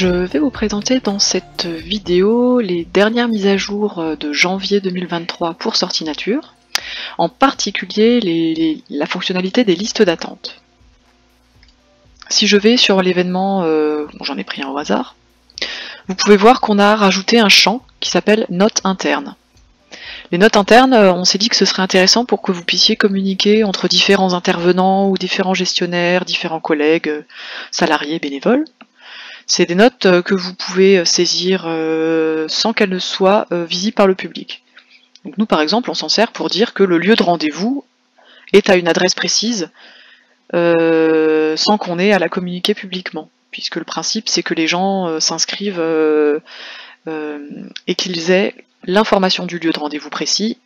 Je vais vous présenter dans cette vidéo les dernières mises à jour de janvier 2023 pour Sortie Nature, en particulier la fonctionnalité des listes d'attente. Si je vais sur l'événement, bon, j'en ai pris un au hasard, vous pouvez voir qu'on a rajouté un champ qui s'appelle notes internes. Les notes internes, on s'est dit que ce serait intéressant pour que vous puissiez communiquer entre différents intervenants ou différents gestionnaires, différents collègues, salariés, bénévoles. C'est des notes que vous pouvez saisir sans qu'elles ne soient visibles par le public. Donc nous par exemple on s'en sert pour dire que le lieu de rendez-vous est à une adresse précise sans qu'on ait à la communiquer publiquement, puisque le principe c'est que les gens s'inscrivent et qu'ils aient l'information du lieu de rendez-vous précis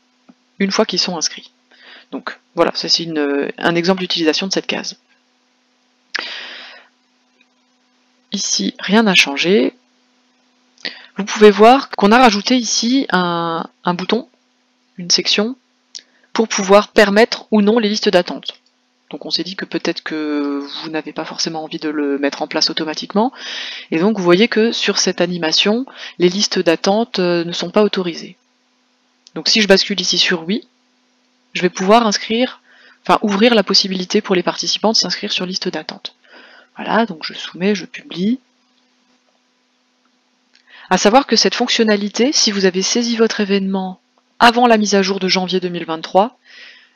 une fois qu'ils sont inscrits. Donc voilà, ça c'est un exemple d'utilisation de cette case. Ici, rien n'a changé. Vous pouvez voir qu'on a rajouté ici un bouton, une section, pour pouvoir permettre ou non les listes d'attente. Donc on s'est dit que peut-être que vous n'avez pas forcément envie de le mettre en place automatiquement, et donc vous voyez que sur cette animation, les listes d'attente ne sont pas autorisées. Donc si je bascule ici sur oui, je vais pouvoir ouvrir la possibilité pour les participants de s'inscrire sur liste d'attente. Voilà, donc je soumets, je publie. À savoir que cette fonctionnalité, si vous avez saisi votre événement avant la mise à jour de janvier 2023,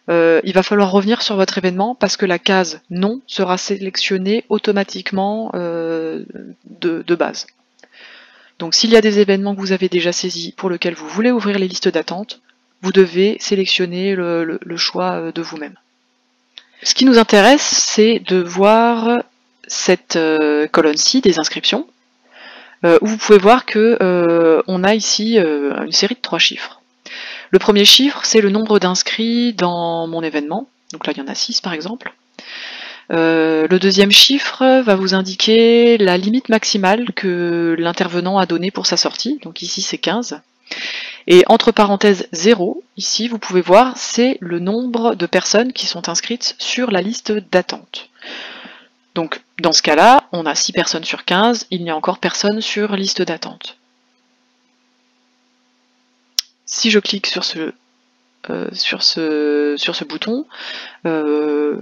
il va falloir revenir sur votre événement parce que la case non sera sélectionnée automatiquement de base. Donc s'il y a des événements que vous avez déjà saisis pour lesquels vous voulez ouvrir les listes d'attente, vous devez sélectionner le choix de vous-même. Ce qui nous intéresse, c'est de voir cette colonne-ci des inscriptions, où vous pouvez voir que on a ici une série de 3 chiffres. Le premier chiffre, c'est le nombre d'inscrits dans mon événement, donc là il y en a 6 par exemple. Le deuxième chiffre va vous indiquer la limite maximale que l'intervenant a donnée pour sa sortie, donc ici c'est 15. Et entre parenthèses 0, ici vous pouvez voir, c'est le nombre de personnes qui sont inscrites sur la liste d'attente. Donc dans ce cas-là, on a 6 personnes sur 15, il n'y a encore personne sur liste d'attente. Si je clique sur ce bouton, il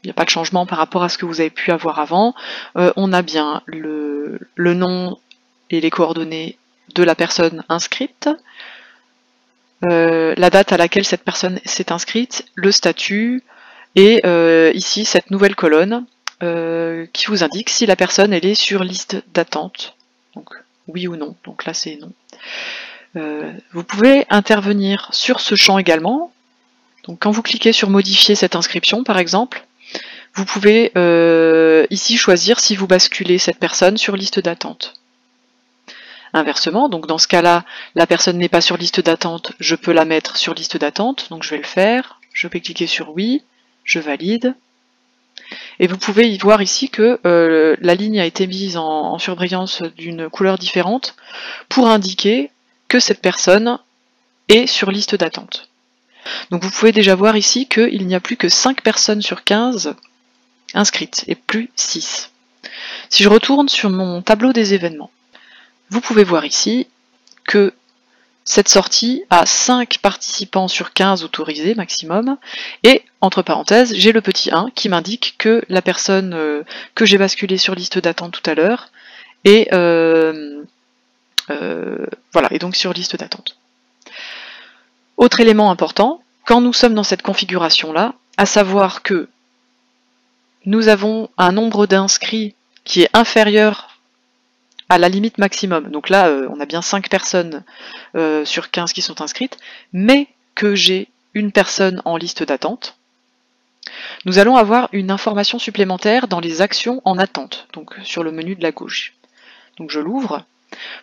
n'y a pas de changement par rapport à ce que vous avez pu avoir avant. On a bien le nom et les coordonnées de la personne inscrite, la date à laquelle cette personne s'est inscrite, le statut, et ici cette nouvelle colonne qui vous indique si la personne elle est sur liste d'attente, donc oui ou non, donc là c'est non. Vous pouvez intervenir sur ce champ également, donc quand vous cliquez sur modifier cette inscription par exemple, vous pouvez ici choisir si vous basculez cette personne sur liste d'attente. Inversement, donc dans ce cas-là, la personne n'est pas sur liste d'attente, je peux la mettre sur liste d'attente, donc je vais le faire, je vais cliquer sur oui, je valide, et vous pouvez y voir ici que la ligne a été mise en surbrillance d'une couleur différente pour indiquer que cette personne est sur liste d'attente. Donc vous pouvez déjà voir ici qu'il n'y a plus que 5 personnes sur 15 inscrites, et plus 6. Si je retourne sur mon tableau des événements, vous pouvez voir ici que cette sortie a 5 participants sur 15 autorisés maximum, et entre parenthèses, j'ai le petit 1 qui m'indique que la personne que j'ai basculée sur liste d'attente tout à l'heure est voilà, et donc sur liste d'attente. Autre élément important, quand nous sommes dans cette configuration-là, à savoir que nous avons un nombre d'inscrits qui est inférieur à la limite maximum. Donc là, on a bien 5 personnes sur 15 qui sont inscrites, mais que j'ai une personne en liste d'attente. Nous allons avoir une information supplémentaire dans les actions en attente, donc sur le menu de la gauche. Donc je l'ouvre.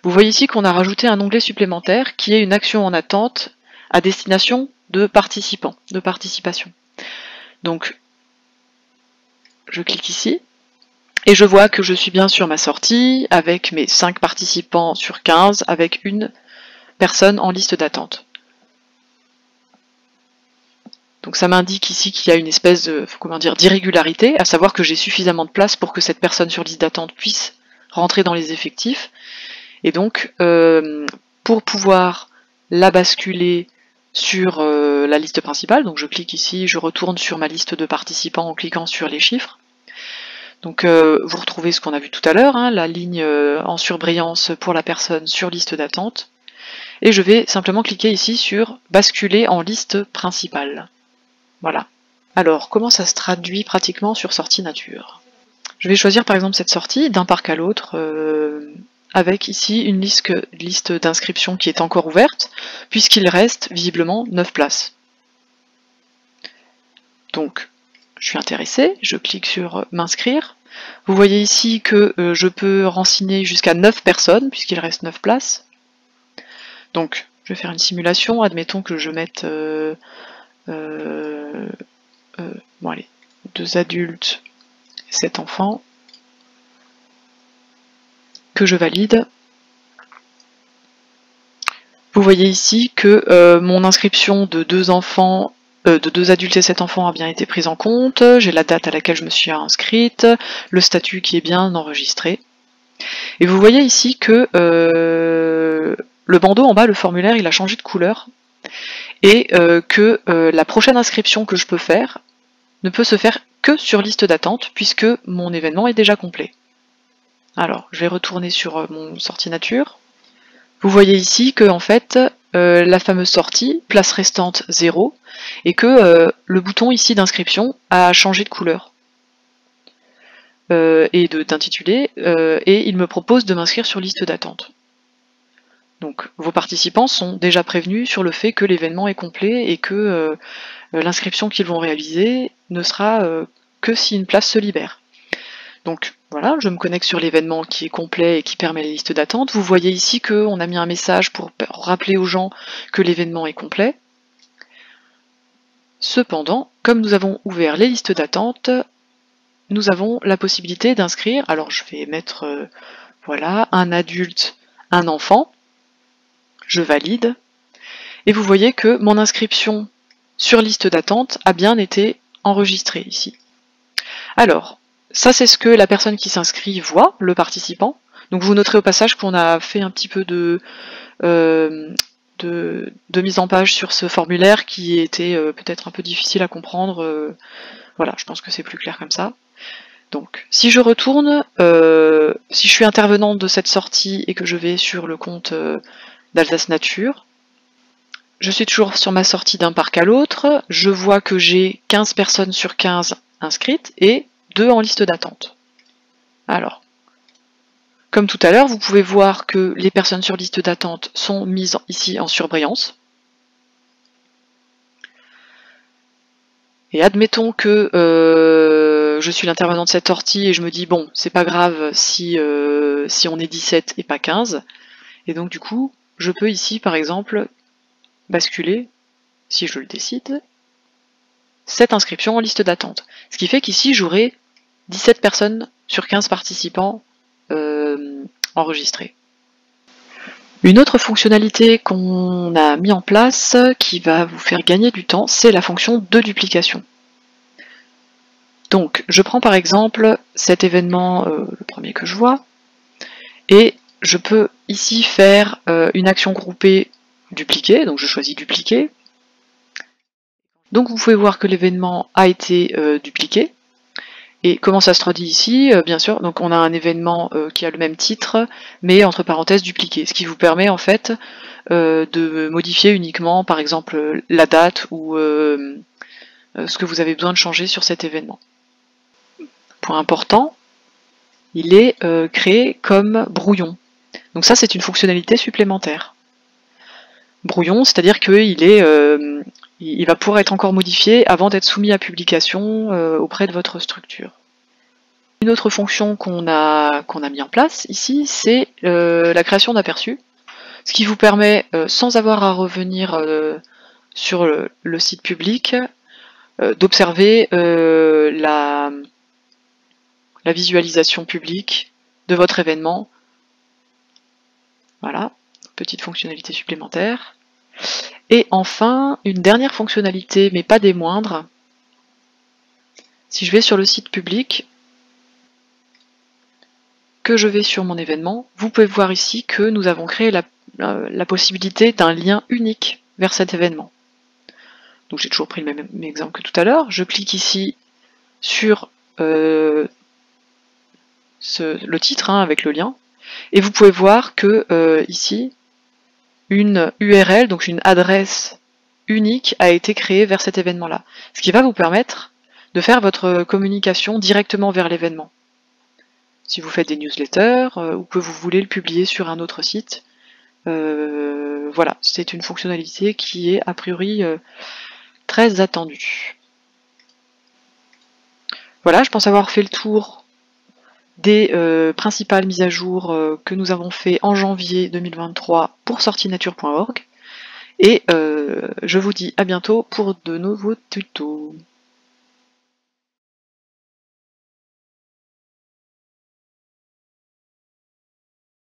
Vous voyez ici qu'on a rajouté un onglet supplémentaire qui est une action en attente à destination de participants, de participation. Donc je clique ici et je vois que je suis bien sur ma sortie avec mes 5 participants sur 15 avec une personne en liste d'attente. Donc ça m'indique ici qu'il y a une espèce de, d'irrégularité, à savoir que j'ai suffisamment de place pour que cette personne sur liste d'attente puisse rentrer dans les effectifs. Et donc, pour pouvoir la basculer sur la liste principale, donc je clique ici, je retourne sur ma liste de participants en cliquant sur les chiffres. Donc vous retrouvez ce qu'on a vu tout à l'heure, hein, la ligne en surbrillance pour la personne sur liste d'attente. Et je vais simplement cliquer ici sur basculer en liste principale. Voilà. Alors, comment ça se traduit pratiquement sur sortie nature? Je vais choisir par exemple cette sortie d'un parc à l'autre, avec ici une liste d'inscriptions qui est encore ouverte, puisqu'il reste visiblement 9 places. Donc, je suis intéressé, je clique sur m'inscrire. Vous voyez ici que je peux renseigner jusqu'à 9 personnes, puisqu'il reste 9 places. Donc, je vais faire une simulation, admettons que je mette bon allez, 2 adultes, 7 enfants, que je valide. Vous voyez ici que mon inscription de 2 enfants, de 2 adultes et 7 enfants a bien été prise en compte, j'ai la date à laquelle je me suis inscrite, le statut qui est bien enregistré. Et vous voyez ici que le bandeau en bas, le formulaire, il a changé de couleur, et que la prochaine inscription que je peux faire ne peut se faire que sur liste d'attente, puisque mon événement est déjà complet. Alors, je vais retourner sur mon sortie nature. Vous voyez ici que en fait, la fameuse sortie, place restante 0, et que le bouton ici d'inscription a changé de couleur et d'intitulé, et il me propose de m'inscrire sur liste d'attente. Donc vos participants sont déjà prévenus sur le fait que l'événement est complet et que l'inscription qu'ils vont réaliser ne sera que si une place se libère. Donc voilà, je me connecte sur l'événement qui est complet et qui permet les listes d'attente. Vous voyez ici qu'on a mis un message pour rappeler aux gens que l'événement est complet. Cependant, comme nous avons ouvert les listes d'attente, nous avons la possibilité d'inscrire, alors je vais mettre voilà, un adulte, un enfant, je valide, et vous voyez que mon inscription sur liste d'attente a bien été enregistrée ici. Alors, ça c'est ce que la personne qui s'inscrit voit, le participant. Donc vous noterez au passage qu'on a fait un petit peu de mise en page sur ce formulaire qui était peut-être un peu difficile à comprendre. Voilà, je pense que c'est plus clair comme ça. Donc, si je retourne, si je suis intervenante de cette sortie et que je vais sur le compte d'Alsace Nature, je suis toujours sur ma sortie d'un parc à l'autre, je vois que j'ai 15 personnes sur 15 inscrites et 2 en liste d'attente. Alors, comme tout à l'heure, vous pouvez voir que les personnes sur liste d'attente sont mises ici en surbrillance. Et admettons que je suis l'intervenant de cette sortie et je me dis bon, c'est pas grave si on est 17 et pas 15. Et donc du coup, je peux ici par exemple basculer, si je le décide, cette inscription en liste d'attente. Ce qui fait qu'ici j'aurai 17 personnes sur 15 participants enregistrés. Une autre fonctionnalité qu'on a mis en place qui va vous faire gagner du temps, c'est la fonction de duplication. Donc je prends par exemple cet événement, le premier que je vois, et je peux ici faire une action groupée dupliquer, donc je choisis dupliquer. Donc vous pouvez voir que l'événement a été dupliqué. Et comment ça se traduit ici? Bien sûr, donc on a un événement qui a le même titre, mais entre parenthèses dupliqué, ce qui vous permet en fait de modifier uniquement par exemple la date ou ce que vous avez besoin de changer sur cet événement. Point important, il est créé comme brouillon. Donc ça c'est une fonctionnalité supplémentaire. Brouillon, c'est-à-dire il va pouvoir être encore modifié avant d'être soumis à publication auprès de votre structure. Une autre fonction qu'on a mis en place ici, c'est la création d'aperçus, ce qui vous permet, sans avoir à revenir sur le site public, d'observer la visualisation publique de votre événement. Voilà, petite fonctionnalité supplémentaire. Et enfin, une dernière fonctionnalité, mais pas des moindres. Si je vais sur le site public, que je vais sur mon événement, vous pouvez voir ici que nous avons créé la possibilité d'un lien unique vers cet événement. Donc j'ai toujours pris le même exemple que tout à l'heure. Je clique ici sur le titre avec le lien, et vous pouvez voir que ici, une URL, donc une adresse unique, a été créée vers cet événement-là. Ce qui va vous permettre de faire votre communication directement vers l'événement. Si vous faites des newsletters, ou que vous voulez le publier sur un autre site, voilà, c'est une fonctionnalité qui est a priori très attendue. Voilà, je pense avoir fait le tour des principales mises à jour que nous avons fait en janvier 2023 pour sortinature.org, et je vous dis à bientôt pour de nouveaux tutos.